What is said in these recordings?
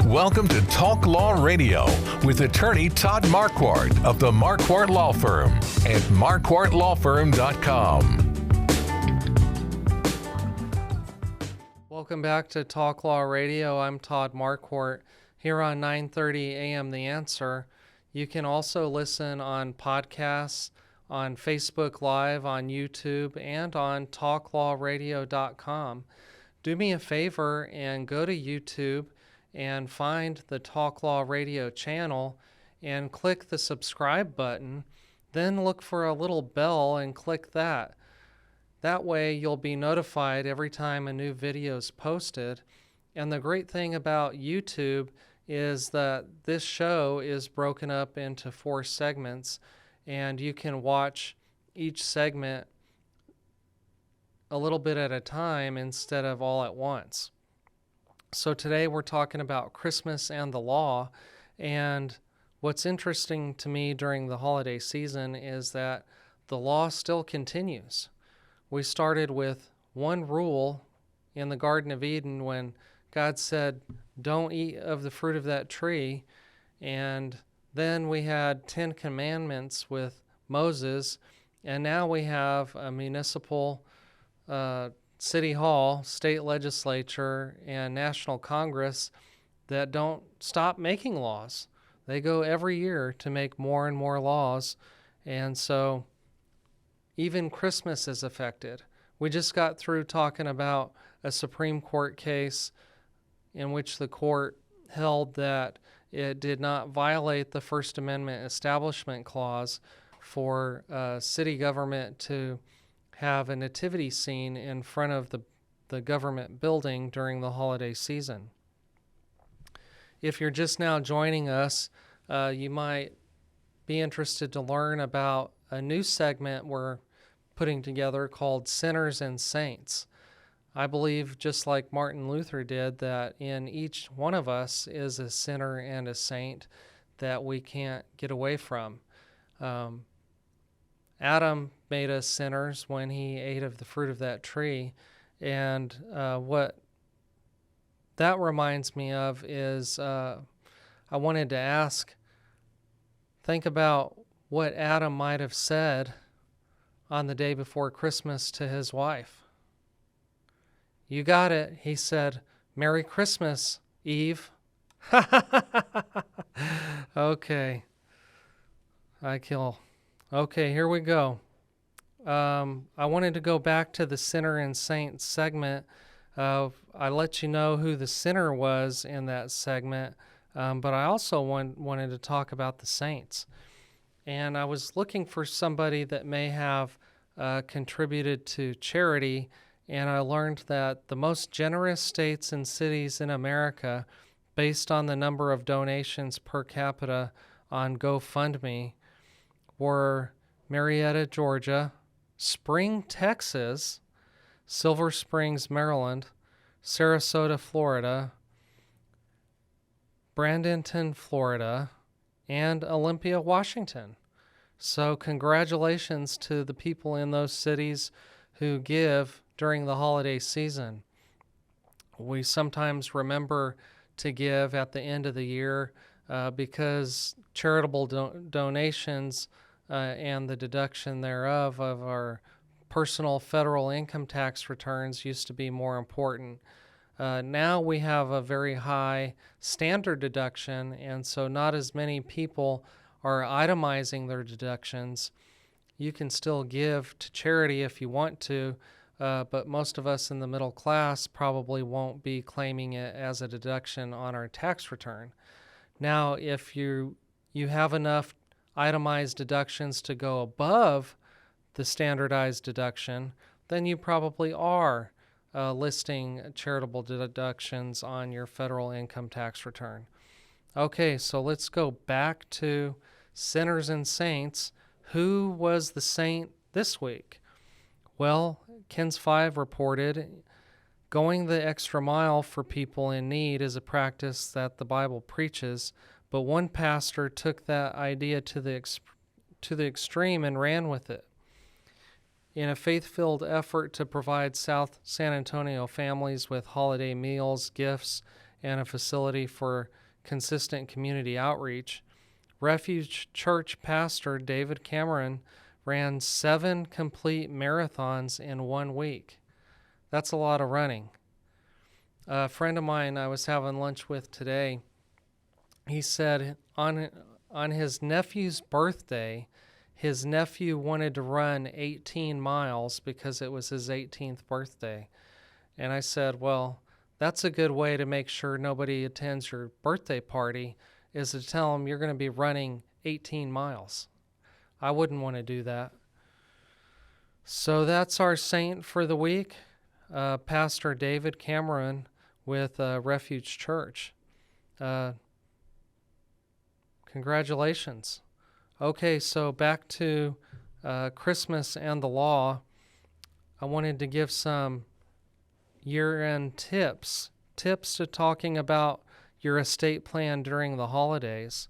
Welcome to Talk Law Radio with attorney Todd Marquardt of the Marquardt Law Firm at marquardtlawfirm.com. Welcome back to Talk Law Radio. I'm Todd Marquardt here on 9:30 a.m. The Answer. You can also listen on podcasts, on Facebook Live, on YouTube, and on talklawradio.com. Do me a favor and go to YouTube and find the Talk Law Radio channel and click the subscribe button. Then look for a little bell and click that. That way you'll be notified every time a new video is posted. And the great thing about YouTube is that this show is broken up into 4 segments, and you can watch each segment a little bit at a time instead of all at once. So today we're talking about Christmas and the law, and what's interesting to me during the holiday season is that the law still continues. We started with one rule in the Garden of Eden when God said, don't eat of the fruit of that tree, and then we had 10 commandments with Moses, and now we have a municipal city hall, state legislature, and national Congress that don't stop making laws. They go every year to make more and more laws, and so even Christmas is affected. We just got through talking about a Supreme Court case in which the court held that it did not violate the First Amendment Establishment Clause for city government to have a nativity scene in front of the government building during the holiday season. If you're just now joining us, you might be interested to learn about a new segment we're putting together called Sinners and Saints. I believe, just like Martin Luther did, that in each one of us is a sinner and a saint that we can't get away from. Adam made us sinners when he ate of the fruit of that tree, and what that reminds me of is I wanted to ask, think about what Adam might have said on the day before Christmas to his wife. You got it, he said. Merry Christmas, Eve. Okay. Okay, here we go. I wanted to go back to the Sinner and Saint segment. I let you know who the sinner was in that segment, but I also wanted to talk about the saints. And I was looking for somebody that may have contributed to charity, and I learned that the most generous states and cities in America, based on the number of donations per capita on GoFundMe, were Marietta, Georgia, Spring, Texas, Silver Springs, Maryland, Sarasota, Florida, Bradenton, Florida, and Olympia, Washington. So congratulations to the people in those cities who give during the holiday season. We sometimes remember to give at the end of the year because charitable donations and the deduction thereof of our personal federal income tax returns used to be more important. Now we have a very high standard deduction, and so not as many people are itemizing their deductions. You can still give to charity if you want to, but most of us in the middle class probably won't be claiming it as a deduction on our tax return. Now, if you have enough itemized deductions to go above the standardized deduction, then you probably are listing charitable deductions on your federal income tax return. Okay, so let's go back to sinners and saints. Who was the saint this week? Well, KENS 5 reported, going the extra mile for people in need is a practice that the Bible preaches, but one pastor took that idea to the extreme and ran with it. In a faith-filled effort to provide South San Antonio families with holiday meals, gifts, and a facility for consistent community outreach. Refuge Church pastor David Cameron ran 7 complete marathons in 1 week. That's a lot of running. A friend of mine I was having lunch with today, he said on his nephew's birthday, his nephew wanted to run 18 miles because it was his 18th birthday. And I said, well, that's a good way to make sure nobody attends your birthday party, is to tell them you're going to be running 18 miles. I wouldn't want to do that. So that's our saint for the week, Pastor David Cameron with Refuge Church. Congratulations. Okay, so back to Christmas and the law. I wanted to give some year-end tips to talking about your estate plan during the holidays.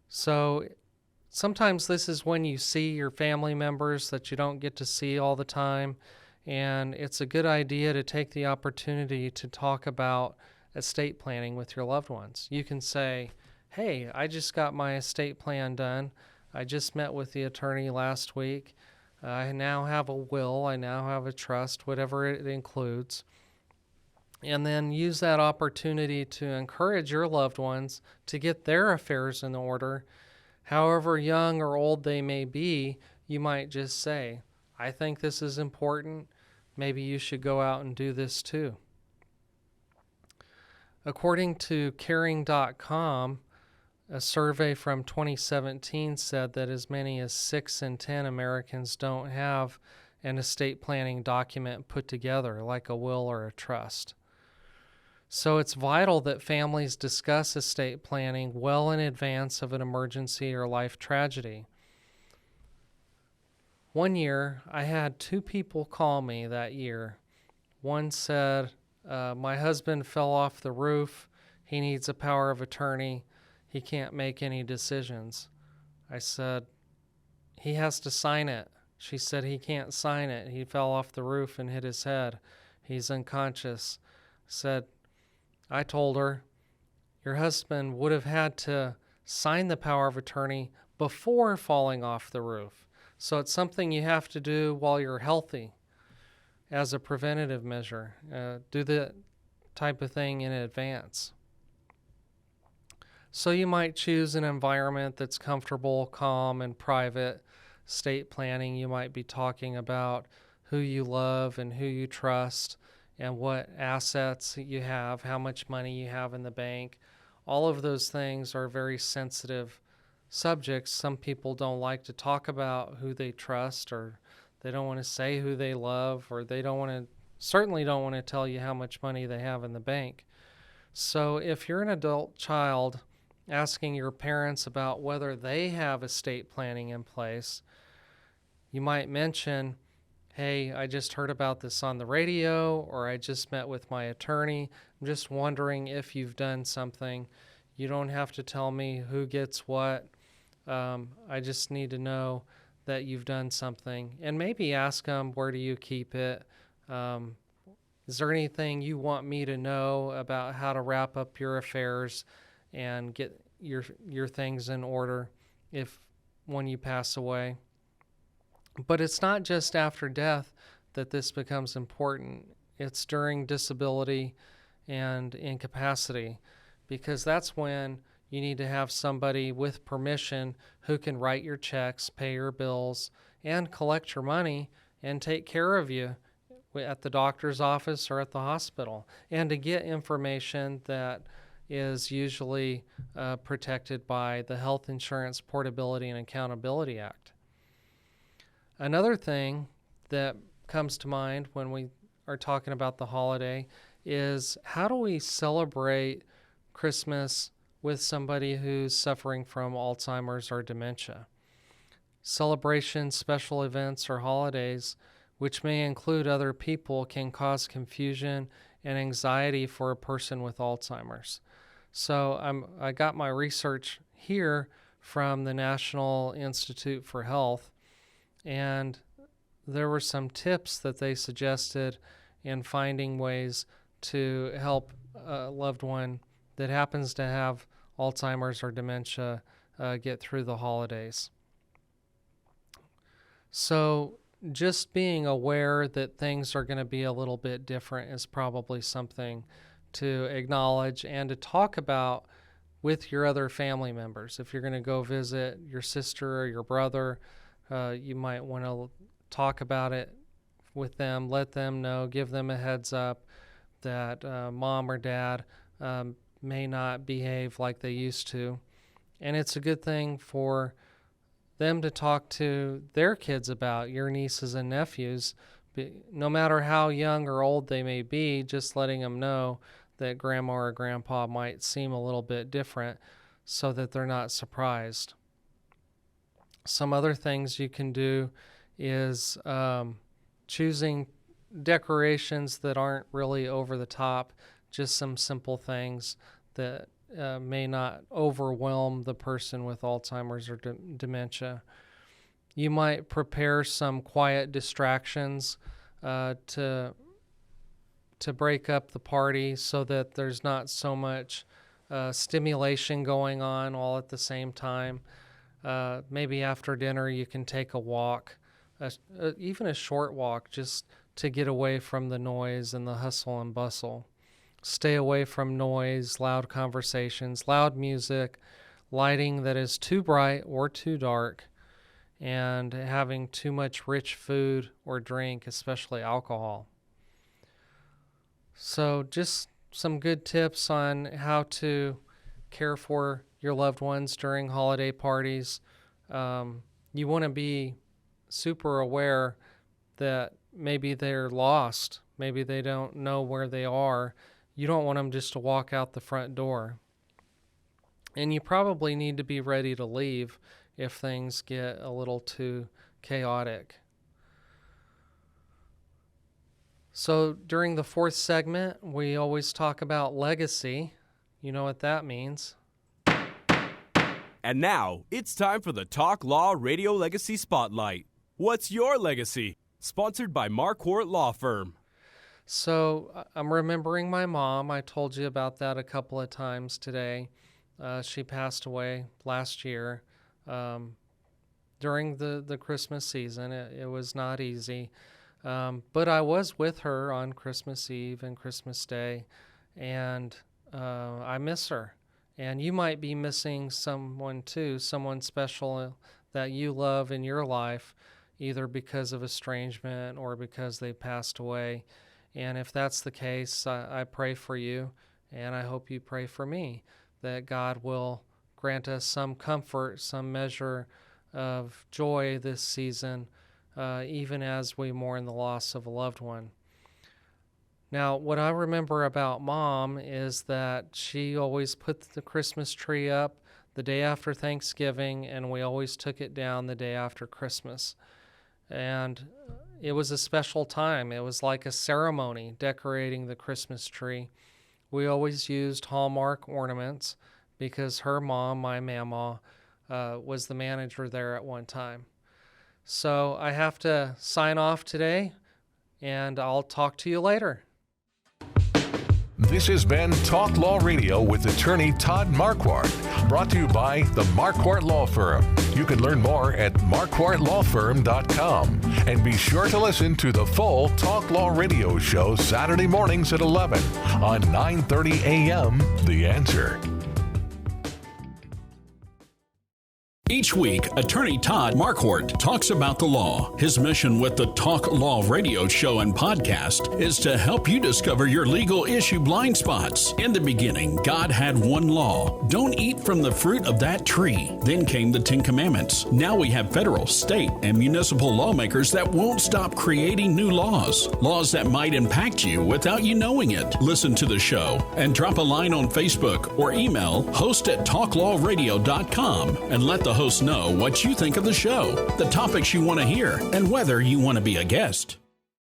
So sometimes this is when you see your family members that you don't get to see all the time, and it's a good idea to take the opportunity to talk about estate planning with your loved ones. You can say, hey, I just got my estate plan done. I just met with the attorney last week. I now have a will. I now have a trust, whatever it includes. And then use that opportunity to encourage your loved ones to get their affairs in order. However young or old they may be, you might just say, I think this is important. Maybe you should go out and do this too. According to caring.com, a survey from 2017 said that as many as 6 in 10 Americans don't have an estate planning document put together, like a will or a trust. So it's vital that families discuss estate planning well in advance of an emergency or life tragedy. One year, I had 2 people call me that year. One said, my husband fell off the roof. He needs a power of attorney. He can't make any decisions. I said, he has to sign it. She said, he can't sign it. He fell off the roof and hit his head. He's unconscious. I told her, your husband would have had to sign the power of attorney before falling off the roof. So it's something you have to do while you're healthy as a preventative measure. Do the type of thing in advance. So you might choose an environment that's comfortable, calm, and private. Estate planning, you might be talking about who you love and who you trust and what assets you have, how much money you have in the bank. All of those things are very sensitive subjects. Some people don't like to talk about who they trust, or they don't want to say who they love, or they certainly don't want to tell you how much money they have in the bank. So if you're an adult child asking your parents about whether they have estate planning in place, you might mention, hey, I just heard about this on the radio, or I just met with my attorney. I'm just wondering if you've done something. You don't have to tell me who gets what. I just need to know that you've done something. And maybe ask them, where do you keep it? Is there anything you want me to know about how to wrap up your affairs and get your things in order when you pass away? But it's not just after death that this becomes important. It's during disability and incapacity, because that's when you need to have somebody with permission who can write your checks, pay your bills, and collect your money and take care of you at the doctor's office or at the hospital, and to get information that is usually protected by the Health Insurance Portability and Accountability Act. Another thing that comes to mind when we are talking about the holiday is, how do we celebrate Christmas with somebody who's suffering from Alzheimer's or dementia? Celebrations, special events, or holidays, which may include other people, can cause confusion and anxiety for a person with Alzheimer's. So I got my research here from the National Institute for Health, and there were some tips that they suggested in finding ways to help a loved one that happens to have Alzheimer's or dementia get through the holidays. So just being aware that things are going to be a little bit different is probably something to acknowledge and to talk about with your other family members. If you're going to go visit your sister or your brother, you might want to talk about it with them, let them know, give them a heads up that mom or dad may not behave like they used to. And it's a good thing for them to talk to their kids about, your nieces and nephews, no matter how young or old they may be, just letting them know that grandma or grandpa might seem a little bit different so that they're not surprised. Some other things you can do is choosing decorations that aren't really over the top, just some simple things that may not overwhelm the person with Alzheimer's or dementia. You might prepare some quiet distractions to break up the party so that there's not so much stimulation going on all at the same time. Maybe after dinner you can take a walk, even a short walk, just to get away from the noise and the hustle and bustle. Stay away from noise, loud conversations, loud music, lighting that is too bright or too dark, and having too much rich food or drink, especially alcohol. So just some good tips on how to care for your loved ones during holiday parties. You want to be super aware that maybe they're lost. Maybe they don't know where they are. You don't want them just to walk out the front door. And you probably need to be ready to leave if things get a little too chaotic. So during the fourth segment, we always talk about legacy. You know what that means. And now, it's time for the Talk Law Radio Legacy Spotlight. What's your legacy? Sponsored by Marquardt Law Firm. So I'm remembering my mom. I told you about that a couple of times today. She passed away last year during the Christmas season. It was not easy. But I was with her on Christmas Eve and Christmas Day, and I miss her. And you might be missing someone too, someone special that you love in your life, either because of estrangement or because they passed away. And if that's the case, I pray for you, and I hope you pray for me, that God will grant us some comfort, some measure of joy this season, even as we mourn the loss of a loved one. Now, what I remember about Mom is that she always put the Christmas tree up the day after Thanksgiving, and we always took it down the day after Christmas. And it was a special time. It was like a ceremony decorating the Christmas tree. We always used Hallmark ornaments because her mom, my mama, was the manager there at one time. So I have to sign off today, and I'll talk to you later. This has been Talk Law Radio with attorney Todd Marquardt, brought to you by the Marquardt Law Firm. You can learn more at marquardtlawfirm.com. And be sure to listen to the full Talk Law Radio show Saturday mornings at 11 on 9:30 a.m. The Answer. Each week, attorney Todd Marquardt talks about the law. His mission with the Talk Law Radio show and podcast is to help you discover your legal issue blind spots. In the beginning, God had one law. Don't eat from the fruit of that tree. Then came the 10 Commandments. Now we have federal, state, and municipal lawmakers that won't stop creating new laws. Laws that might impact you without you knowing it. Listen to the show and drop a line on Facebook or email host@talklawradio.com and let the host know what you think of the show, the topics you want to hear, and whether you want to be a guest.